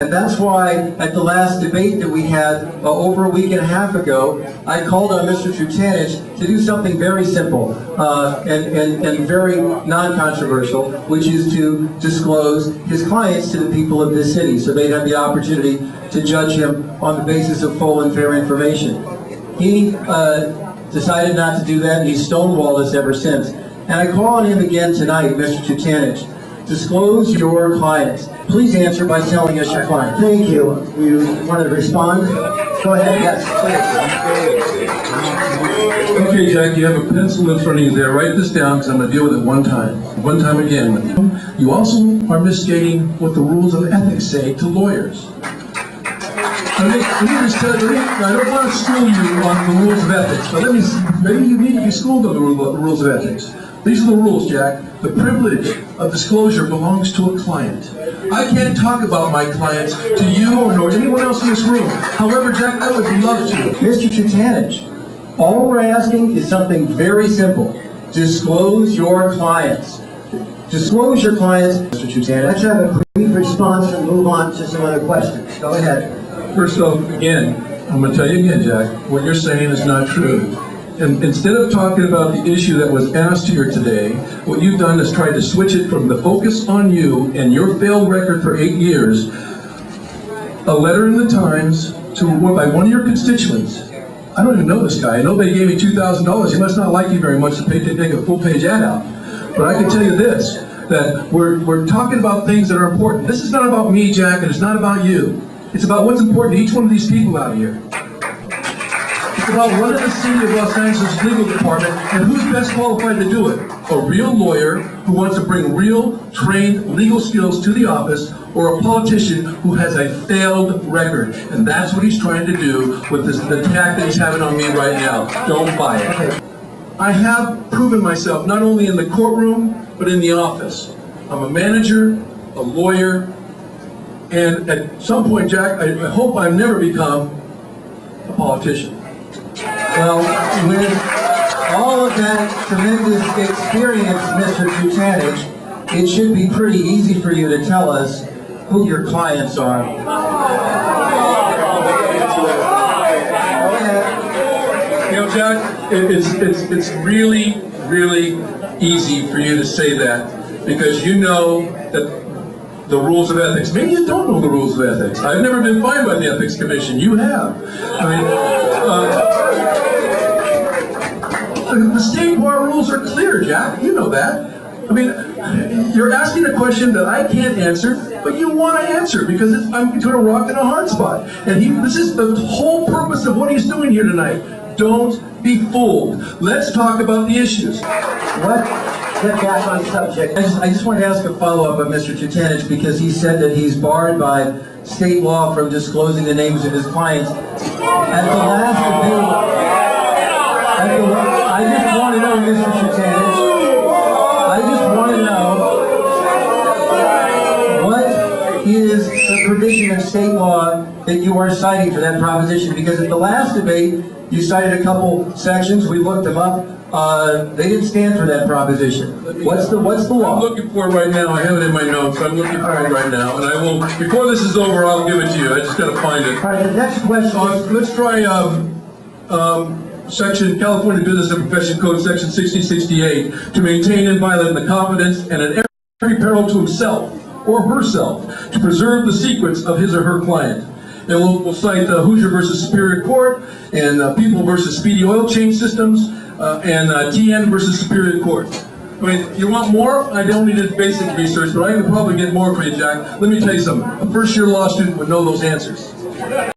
And that's why at the last debate that we had over a week and a half ago, I called on Mr. Trutanich to do something very simple and very non-controversial, which is to disclose his clients to the people of this city so they'd have the opportunity to judge him on the basis of full and fair information. He decided not to do that, and he's stonewalled us ever since. And I call on him again tonight, Mr. Trutanich. Disclose your clients. Please answer by telling us your client. Thank you. You want to respond? Go ahead. Yes, please. Okay, Jack, you have a pencil in front of you there. Write this down because I'm going to deal with it one time. One time again. You also are misstating what the rules of ethics say to lawyers. Let me just tell you, I don't want to school you on the rules of ethics, but maybe you need to be schooled on the rules of ethics. These are the rules, Jack. The privilege of disclosure belongs to a client. I can't talk about my clients to you or anyone else in this room. However, Jack, I would love to. Mr. Trutanich, all we're asking is something very simple. Disclose your clients. Disclose your clients, Mr. Trutanich. Let's have a brief response and move on to some other questions. Go ahead. First off, again, I'm going to tell you again, Jack, what you're saying is not true. And instead of talking about the issue that was asked here today, what you've done is tried to switch it from the focus on you and your failed record for 8 years, a letter in the Times by one of your constituents. I don't even know this guy. I know they gave me $2,000. He must not like you very much to take a full-page ad out. But I can tell you this, that we're talking about things that are important. This is not about me, Jack, and it's not about you. It's about what's important to each one of these people out here. It's about running the city of Los Angeles legal department, and who's best qualified to do it? A real lawyer who wants to bring real, trained legal skills to the office, or a politician who has a failed record. And that's what he's trying to do with the attack that he's having on me right now. Don't buy it. I have proven myself not only in the courtroom, but in the office. I'm a manager, a lawyer, and at some point, Jack, I hope I never become a politician. Well, with all of that tremendous experience, Mr. Trutanich, it should be pretty easy for you to tell us who your clients are. Go ahead. You know, Jack, it's really, really easy for you to say that because you know that the rules of ethics. Maybe you don't know the rules of ethics. I've never been fined by the Ethics Commission. You have. I mean, the state bar rules are clear, Jack. You know that. I mean, you're asking a question that I can't answer, but you want to answer because I'm between a rock and a hard spot. And this is the whole purpose of what he's doing here tonight. Don't be fooled. Let's talk about the issues. Get back on subject. I just wanted to ask a follow-up on Mr. Trutanich because he said that he's barred by state law from disclosing the names of his clients. At the last debate, I just want to know, Mr. Trutanich, I just want to know what is the provision of state law that you are citing for that proposition? Because at the last debate, you cited a couple sections. We looked them up. They didn't stand for that proposition. What's the law? I'm looking for it right now. I have it in my notes. I'm looking for it right now, and I will. Before this is over, I'll give it to you. I just got to find it. All right. The next question. Let's try Section California Business and Profession Code, Section 6068, to maintain inviolate the confidence and at every peril to himself or herself to preserve the secrets of his or her client. And we'll cite Hoosier versus Superior Court and People versus Speedy Oil Change Systems. And TN versus Superior Court. I mean, you want more? I don't need a basic research, but I can probably get more for you, Jack. Let me tell you something. A first-year law student would know those answers.